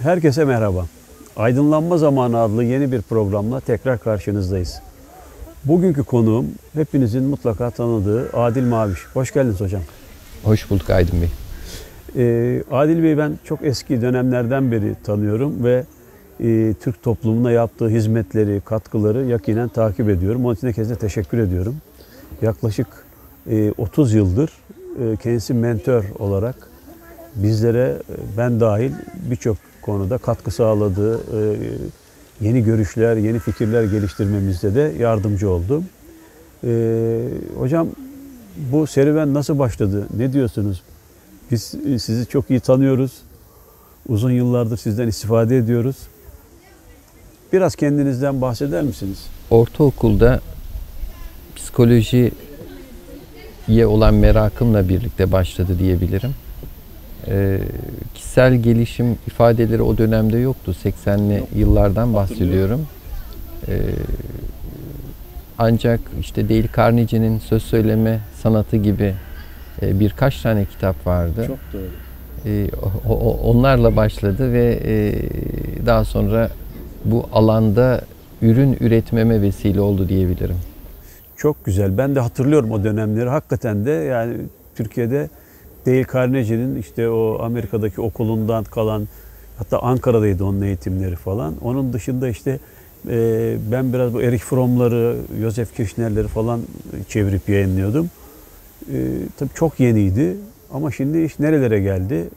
Herkese merhaba. Aydınlanma Zamanı adlı yeni bir programla tekrar karşınızdayız. Bugünkü konuğum hepinizin mutlaka tanıdığı Adil Maviş. Hoş geldiniz hocam. Hoş bulduk Aydın Bey. Adil Bey ben çok eski dönemlerden beri tanıyorum ve Türk toplumuna yaptığı hizmetleri, katkıları yakinen takip ediyorum. Onun için de kendisine teşekkür ediyorum. Yaklaşık 30 yıldır kendisi mentor olarak bizlere, ben dahil birçok konuda katkı sağladığı, yeni görüşler, yeni fikirler geliştirmemizde de yardımcı oldu. Hocam bu serüven nasıl başladı? Ne diyorsunuz? Biz sizi çok iyi tanıyoruz. Uzun yıllardır sizden istifade ediyoruz. Biraz kendinizden bahseder misiniz? Ortaokulda psikolojiye olan merakımla birlikte başladı diyebilirim. Kişisel gelişim ifadeleri o dönemde yoktu. 80'li yıllardan bahsediyorum. Ancak işte Dale Carnegie'nin söz söyleme sanatı gibi birkaç tane kitap vardı. Çok doğru. Onlarla başladı ve daha sonra bu alanda ürün üretmeme vesile oldu diyebilirim. Çok güzel. Ben de hatırlıyorum o dönemleri. Hakikaten de yani Türkiye'de Dale Carnegie'nin işte o Amerika'daki okulundan kalan, hatta Ankara'daydı onun eğitimleri falan. Onun dışında işte ben biraz bu Erich Fromm'ları, Joseph Kirchner'leri falan çevirip yayınlıyordum. Tabii çok yeniydi ama şimdi iş nerelere geldi?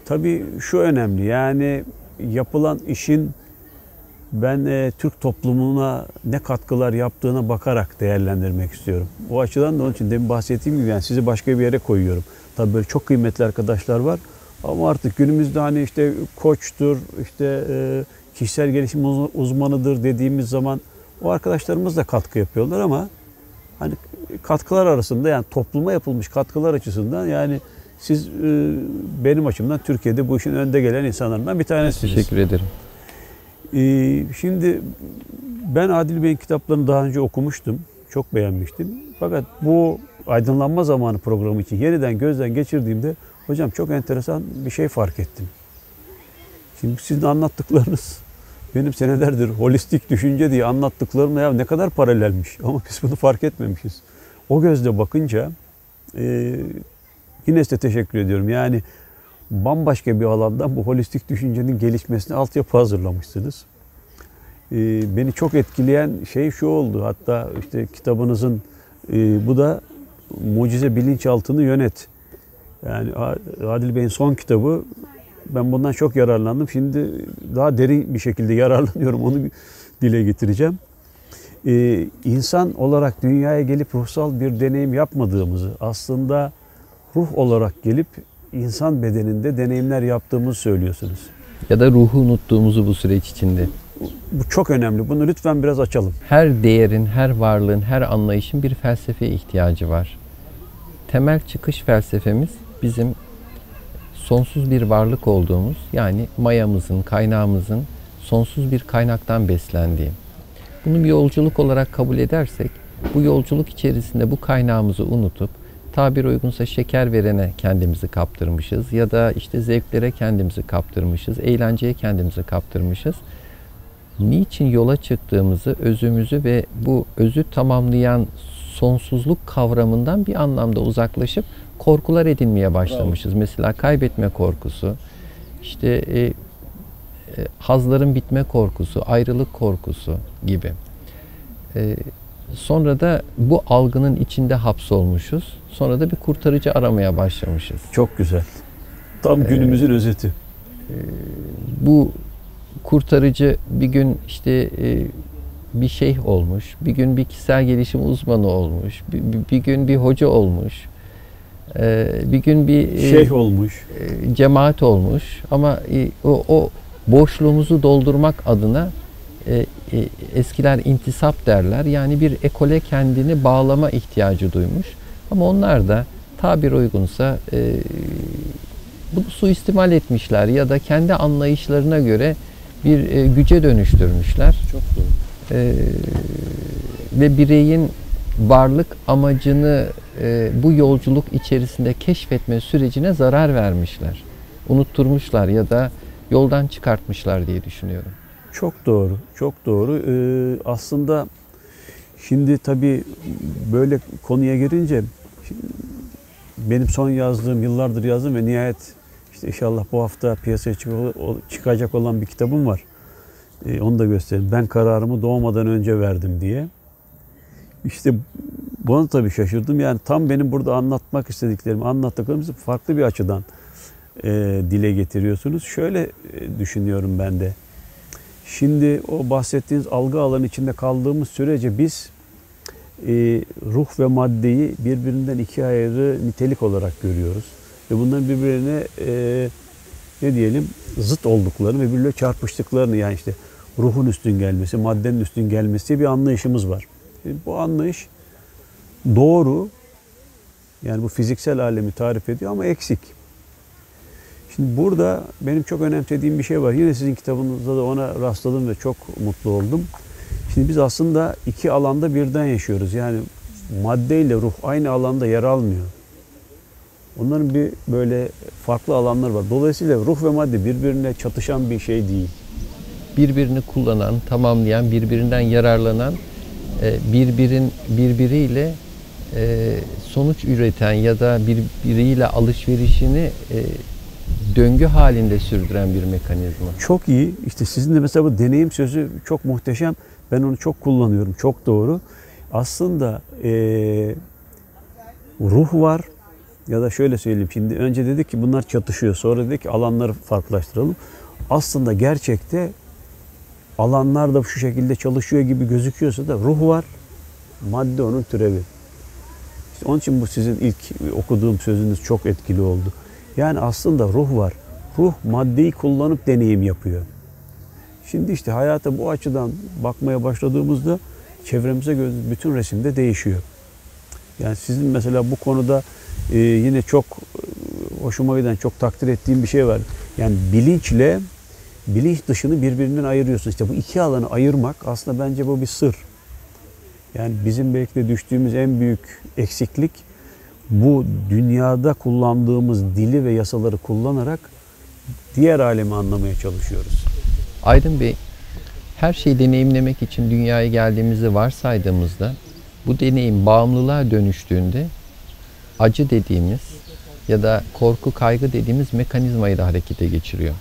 Tabii şu önemli, yani yapılan işin ben Türk toplumuna ne katkılar yaptığına bakarak değerlendirmek istiyorum. O açıdan da onun için demin bahsettiğim gibi yani sizi başka bir yere koyuyorum. Tabii böyle çok kıymetli arkadaşlar var ama artık günümüzde hani işte koçtur, işte kişisel gelişim uzmanıdır dediğimiz zaman o arkadaşlarımız da katkı yapıyorlar ama hani katkılar arasında, yani topluma yapılmış katkılar açısından yani siz benim açımdan Türkiye'de bu işin önde gelen insanlardan bir tanesiniz. Teşekkür ederim. Şimdi ben Adil Bey'in kitaplarını daha önce okumuştum. Çok beğenmiştim. Fakat bu Aydınlanma Zamanı programı için yeniden gözden geçirdiğimde hocam çok enteresan bir şey fark ettim. Şimdi sizin anlattıklarınız benim senelerdir holistik düşünce diye anlattıklarımla ya ne kadar paralelmiş ama biz bunu fark etmemişiz. O gözle bakınca yine size teşekkür ediyorum. Yani bambaşka bir alandan bu holistik düşüncenin gelişmesine altyapı hazırlamışsınız. Beni çok etkileyen şey şu oldu. Hatta işte kitabınızın bu da Mucize Bilinçaltını Yönet. Yani Adil Bey'in son kitabı. Ben bundan çok yararlandım. Şimdi daha derin bir şekilde yararlanıyorum. Onu dile getireceğim. İnsan olarak dünyaya gelip ruhsal bir deneyim yapmadığımızı, aslında ruh olarak gelip insan bedeninde deneyimler yaptığımızı söylüyorsunuz. Ya da ruhu unuttuğumuzu bu süreç içinde. Bu çok önemli. Bunu lütfen biraz açalım. Her değerin, her varlığın, her anlayışın bir felsefeye ihtiyacı var. Temel çıkış felsefemiz bizim sonsuz bir varlık olduğumuz, yani mayamızın, kaynağımızın sonsuz bir kaynaktan beslendiği. Bunu bir yolculuk olarak kabul edersek, bu yolculuk içerisinde bu kaynağımızı unutup, tabir uygunsa şeker verene kendimizi kaptırmışız ya da işte zevklere kendimizi kaptırmışız, eğlenceye kendimizi kaptırmışız. Niçin yola çıktığımızı, özümüzü ve bu özü tamamlayan sonsuzluk kavramından bir anlamda uzaklaşıp korkular edinmeye başlamışız. Bravo. Mesela kaybetme korkusu, işte hazların bitme korkusu, ayrılık korkusu gibi. Sonra da bu algının içinde hapsolmuşuz. Sonra da bir kurtarıcı aramaya başlamışız. Çok güzel. Tam günümüzün özeti. Bu kurtarıcı bir gün işte bir şeyh olmuş, bir gün bir kişisel gelişim uzmanı olmuş, bir gün bir hoca olmuş, bir gün bir şeyh olmuş, cemaat olmuş. Ama o boşluğumuzu doldurmak adına eskiler intisap derler. Yani bir ekole kendini bağlama ihtiyacı duymuş. Ama onlar da tabir uygunsa bunu suistimal etmişler ya da kendi anlayışlarına göre bir güce dönüştürmüşler. Çok doğru. Ve bireyin varlık amacını bu yolculuk içerisinde keşfetme sürecine zarar vermişler. Unutturmuşlar ya da yoldan çıkartmışlar diye düşünüyorum. Çok doğru, çok doğru. Aslında şimdi tabii böyle konuya girince benim son yazdığım, yıllardır yazdığım ve nihayet işte inşallah bu hafta piyasaya çıkacak olan bir kitabım var. Onu da göstereyim. Ben kararımı doğmadan önce verdim diye. İşte buna tabii şaşırdım. Yani tam benim burada anlatmak istediklerimi, anlattıklarımızı farklı bir açıdan dile getiriyorsunuz. Şöyle düşünüyorum ben de. Şimdi o bahsettiğiniz algı alanı içinde kaldığımız sürece biz ruh ve maddeyi birbirinden iki ayrı nitelik olarak görüyoruz. Ve bunların birbirine ne diyelim zıt olduklarını ve birbirine çarpıştıklarını, yani işte ruhun üstün gelmesi, maddenin üstün gelmesi diye bir anlayışımız var. Bu anlayış doğru, yani bu fiziksel alemi tarif ediyor ama eksik. Şimdi burada benim çok önemsediğim bir şey var. Yine sizin kitabınızda da ona rastladım ve çok mutlu oldum. Şimdi biz aslında iki alanda birden yaşıyoruz. Yani madde ile ruh aynı alanda yer almıyor. Onların bir böyle farklı alanları var. Dolayısıyla ruh ve madde birbirine çatışan bir şey değil. Birbirini kullanan, tamamlayan, birbirinden yararlanan, birbiriyle sonuç üreten ya da birbiriyle alışverişini döngü halinde sürdüren bir mekanizma. Çok iyi. İşte sizin de mesela bu deneyim sözü çok muhteşem. Ben onu çok kullanıyorum. Çok doğru. Aslında ruh var ya da şöyle söyleyeyim. Şimdi önce dedik ki bunlar çatışıyor. Sonra dedik ki alanları farklılaştıralım. Aslında gerçekte alanlar da şu şekilde çalışıyor gibi gözüküyorsa da ruh var. Madde onun türevi. İşte onun için bu sizin ilk okuduğum sözünüz çok etkili oldu. Yani aslında ruh var. Ruh maddeyi kullanıp deneyim yapıyor. Şimdi işte hayata bu açıdan bakmaya başladığımızda çevremize göre bütün resimde değişiyor. Yani sizin mesela bu konuda yine çok hoşuma giden, çok takdir ettiğim bir şey var. Yani bilinçle bilinç dışını birbirinden ayırıyorsun. İşte bu iki alanı ayırmak aslında bence bu bir sır. Yani bizim belki de düştüğümüz en büyük eksiklik bu dünyada kullandığımız dili ve yasaları kullanarak diğer alemi anlamaya çalışıyoruz. Aydın Bey, her şeyi deneyimlemek için dünyaya geldiğimizi varsaydığımızda bu deneyim bağımlılığa dönüştüğünde acı dediğimiz ya da korku, kaygı dediğimiz mekanizmayı da harekete geçiriyor.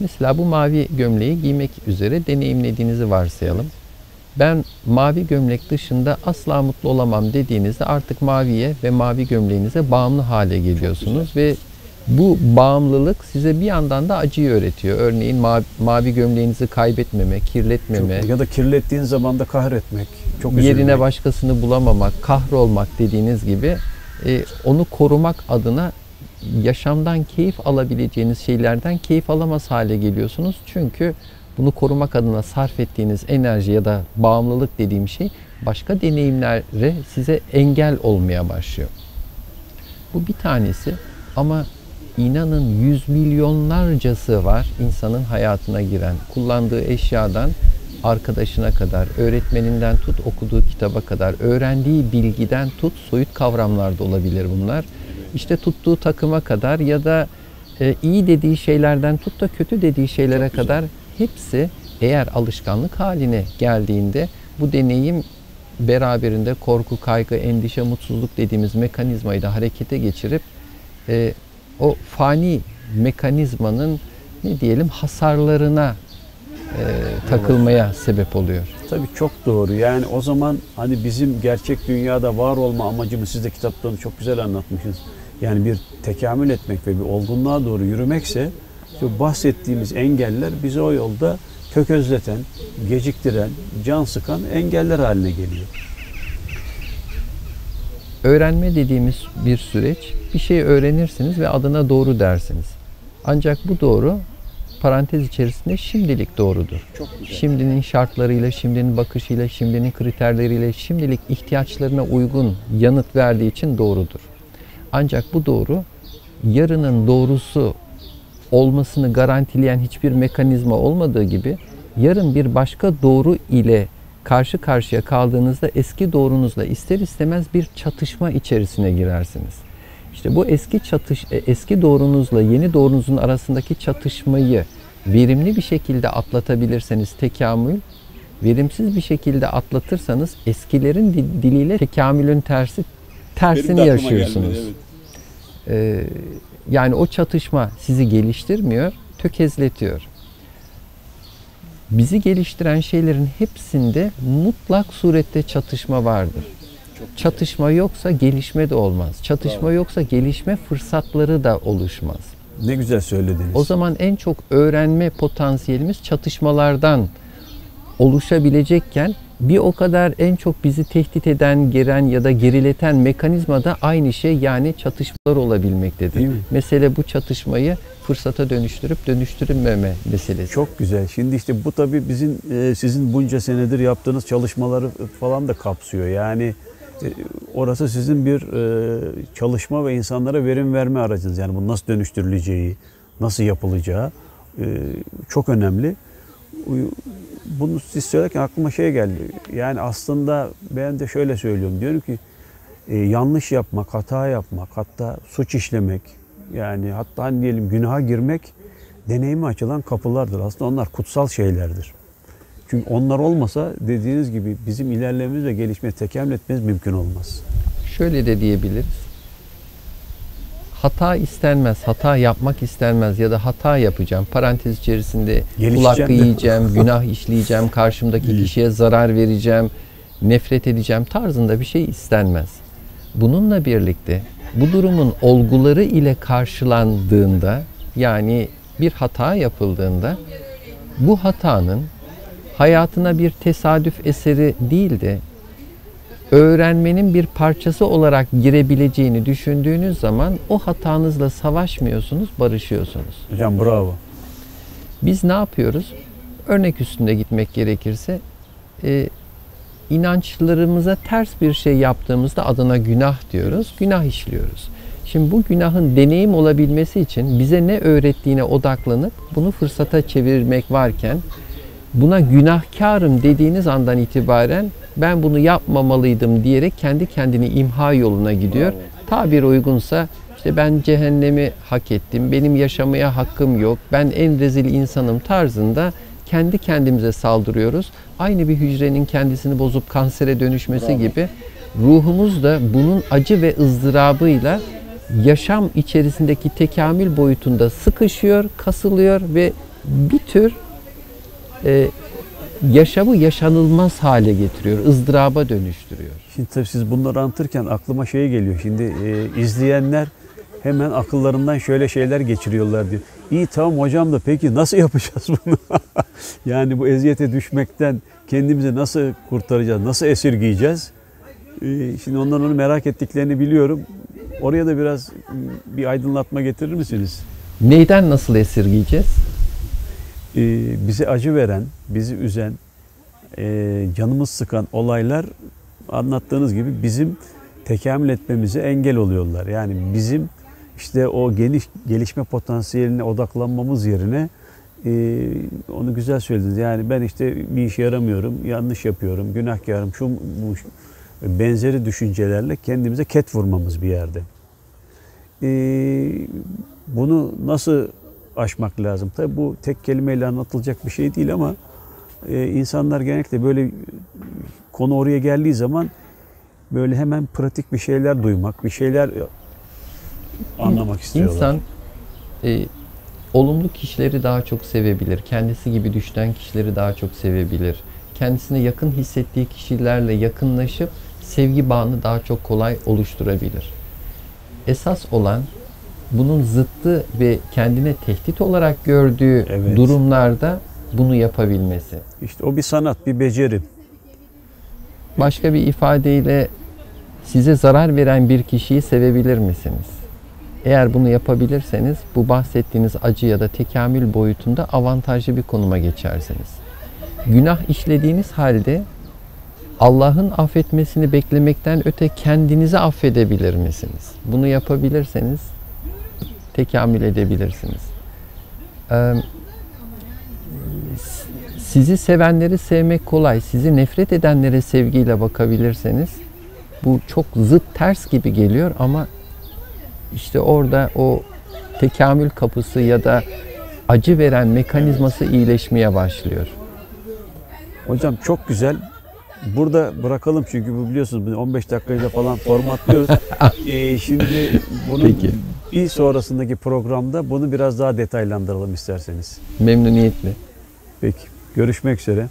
Mesela bu mavi gömleği giymek üzere deneyimlediğinizi varsayalım. Ben mavi gömlek dışında asla mutlu olamam dediğinizde artık maviye ve mavi gömleğinize bağımlı hale geliyorsunuz ve bu bağımlılık size bir yandan da acıyı öğretiyor. Örneğin mavi gömleğinizi kaybetmeme, kirletmeme ya da kirlettiğin zaman da kahretmek, çok üzülmek. Yerine başkasını bulamamak, kahrolmak dediğiniz gibi onu korumak adına yaşamdan keyif alabileceğiniz şeylerden keyif alamaz hale geliyorsunuz. Çünkü bunu korumak adına sarf ettiğiniz enerji ya da bağımlılık dediğim şey başka deneyimlere size engel olmaya başlıyor. Bu bir tanesi ama inanın yüz milyonlarcası var insanın hayatına giren, kullandığı eşyadan arkadaşına kadar, öğretmeninden tut okuduğu kitaba kadar, öğrendiği bilgiden tut soyut kavramlar da olabilir bunlar. İşte tuttuğu takıma kadar ya da iyi dediği şeylerden tut da kötü dediği şeylere kadar hepsi eğer alışkanlık haline geldiğinde bu deneyim beraberinde korku, kaygı, endişe, mutsuzluk dediğimiz mekanizmayı da harekete geçirip o fani mekanizmanın ne diyelim hasarlarına takılmaya sebep oluyor. Tabii çok doğru. Yani o zaman hani bizim gerçek dünyada var olma amacımız, siz de kitapta onu çok güzel anlatmışsınız. Yani bir tekamül etmek ve bir olgunluğa doğru yürümekse işte bahsettiğimiz engeller bizi o yolda tökezleten, geciktiren, can sıkan engeller haline geliyor. Öğrenme dediğimiz bir süreç, bir şey öğrenirsiniz ve adına doğru dersiniz. Ancak bu doğru parantez içerisinde şimdilik doğrudur. Çok güzel. Şimdinin şartlarıyla, şimdinin bakışıyla, şimdinin kriterleriyle, şimdilik ihtiyaçlarına uygun yanıt verdiği için doğrudur. Ancak bu doğru, yarının doğrusu olmasını garantileyen hiçbir mekanizma olmadığı gibi, yarın bir başka doğru ile karşı karşıya kaldığınızda eski doğrunuzla ister istemez bir çatışma içerisine girersiniz. İşte bu eski doğrunuzla yeni doğrunuzun arasındaki çatışmayı verimli bir şekilde atlatabilirseniz tekamül, verimsiz bir şekilde atlatırsanız eskilerin diliyle tekamülün tersini yaşıyorsunuz. Gelmedi, evet. Yani o çatışma sizi geliştirmiyor, tökezletiyor. Bizi geliştiren şeylerin hepsinde mutlak surette çatışma vardır. Çatışma yoksa gelişme de olmaz. Çatışma yoksa gelişme fırsatları da oluşmaz. Ne güzel söylediniz. O zaman en çok öğrenme potansiyelimiz çatışmalardan oluşabilecekken bir o kadar en çok bizi tehdit eden, geren ya da gerileten mekanizma da aynı şey, yani çatışmalar olabilmektedir. Değil mi? Mesele bu çatışmayı fırsata dönüştürüp dönüştürmeme meselesi. Çok güzel. Şimdi işte bu tabii sizin bunca senedir yaptığınız çalışmaları falan da kapsıyor. Yani orası sizin bir çalışma ve insanlara verim verme aracınız. Yani bu nasıl dönüştürüleceği, nasıl yapılacağı çok önemli. Bunu siz söylerken aklıma şey geldi. Yani aslında ben de şöyle söylüyorum. Diyorum ki yanlış yapmak, hata yapmak, hatta suç işlemek, yani hatta hani diyelim günaha girmek deneyime açılan kapılardır. Aslında onlar kutsal şeylerdir. Çünkü onlar olmasa dediğiniz gibi bizim ilerlememiz ve gelişme, tekamül etmemiz mümkün olmaz. Şöyle de diyebiliriz. Hata istenmez, hata yapmak istenmez ya da hata yapacağım. Parantez içerisinde kulak yiyeceğim, günah işleyeceğim, karşımdaki kişiye zarar vereceğim, nefret edeceğim tarzında bir şey istenmez. Bununla birlikte bu durumun olguları ile karşılandığında, yani bir hata yapıldığında bu hatanın hayatına bir tesadüf eseri değil de öğrenmenin bir parçası olarak girebileceğini düşündüğünüz zaman o hatanızla savaşmıyorsunuz, barışıyorsunuz. Hocam bravo. Biz ne yapıyoruz? Örnek üstünde gitmek gerekirse inançlarımıza ters bir şey yaptığımızda adına günah diyoruz, günah işliyoruz. Şimdi bu günahın deneyim olabilmesi için bize ne öğrettiğine odaklanıp bunu fırsata çevirmek varken, buna günahkarım dediğiniz andan itibaren ben bunu yapmamalıydım diyerek kendi kendini imha yoluna gidiyor. Tabir uygunsa işte ben cehennemi hak ettim, benim yaşamaya hakkım yok, ben en rezil insanım tarzında kendi kendimize saldırıyoruz. Aynı bir hücrenin kendisini bozup kansere dönüşmesi gibi ruhumuz da bunun acı ve ızdırabıyla yaşam içerisindeki tekamül boyutunda sıkışıyor, kasılıyor ve bir tür yaşamı yaşanılmaz hale getiriyor, ızdıraba dönüştürüyor. Şimdi tabii siz bunları anlatırken aklıma şey geliyor. Şimdi izleyenler hemen akıllarından şöyle şeyler geçiriyorlar diyor. İyi tamam hocam da peki nasıl yapacağız bunu? Yani bu eziyete düşmekten kendimizi nasıl kurtaracağız, nasıl esirgeyeceğiz? Şimdi onların onu merak ettiklerini biliyorum. Oraya da biraz bir aydınlatma getirir misiniz? Neyden nasıl esirgeyeceğiz? Bize acı veren, bizi üzen, canımız sıkan olaylar anlattığınız gibi bizim tekamül etmemize engel oluyorlar. Yani bizim işte o gelişme potansiyeline odaklanmamız yerine onu güzel söylediniz. Yani ben işte bir işe yaramıyorum, yanlış yapıyorum, günahkarım, bu benzeri düşüncelerle kendimize ket vurmamız bir yerde. Bunu nasıl aşmak lazım? Tabii bu tek kelimeyle anlatılacak bir şey değil ama insanlar genellikle böyle konu oraya geldiği zaman böyle hemen pratik bir şeyler duymak, bir şeyler anlamak istiyorlar. İnsan olumlu kişileri daha çok sevebilir. Kendisi gibi düşünen kişileri daha çok sevebilir. Kendisine yakın hissettiği kişilerle yakınlaşıp sevgi bağını daha çok kolay oluşturabilir. Esas olan bunun zıttı ve kendine tehdit olarak gördüğü durumlarda bunu yapabilmesi. İşte o bir sanat, bir beceri. Başka bir ifadeyle size zarar veren bir kişiyi sevebilir misiniz? Eğer bunu yapabilirseniz bu bahsettiğiniz acı ya da tekamül boyutunda avantajlı bir konuma geçersiniz. Günah işlediğiniz halde Allah'ın affetmesini beklemekten öte kendinizi affedebilir misiniz? Bunu yapabilirseniz tekamül edebilirsiniz. Sizi sevenleri sevmek kolay. Sizi nefret edenlere sevgiyle bakabilirseniz bu çok zıt, ters gibi geliyor ama işte orada o tekamül kapısı ya da acı veren mekanizması iyileşmeye başlıyor. Hocam çok güzel. Burada bırakalım çünkü bu biliyorsunuz 15 dakikayla falan formatlıyoruz. Şimdi bunun Peki. bir sonrasındaki programda bunu biraz daha detaylandıralım isterseniz. Memnuniyetle. Peki. Görüşmek üzere.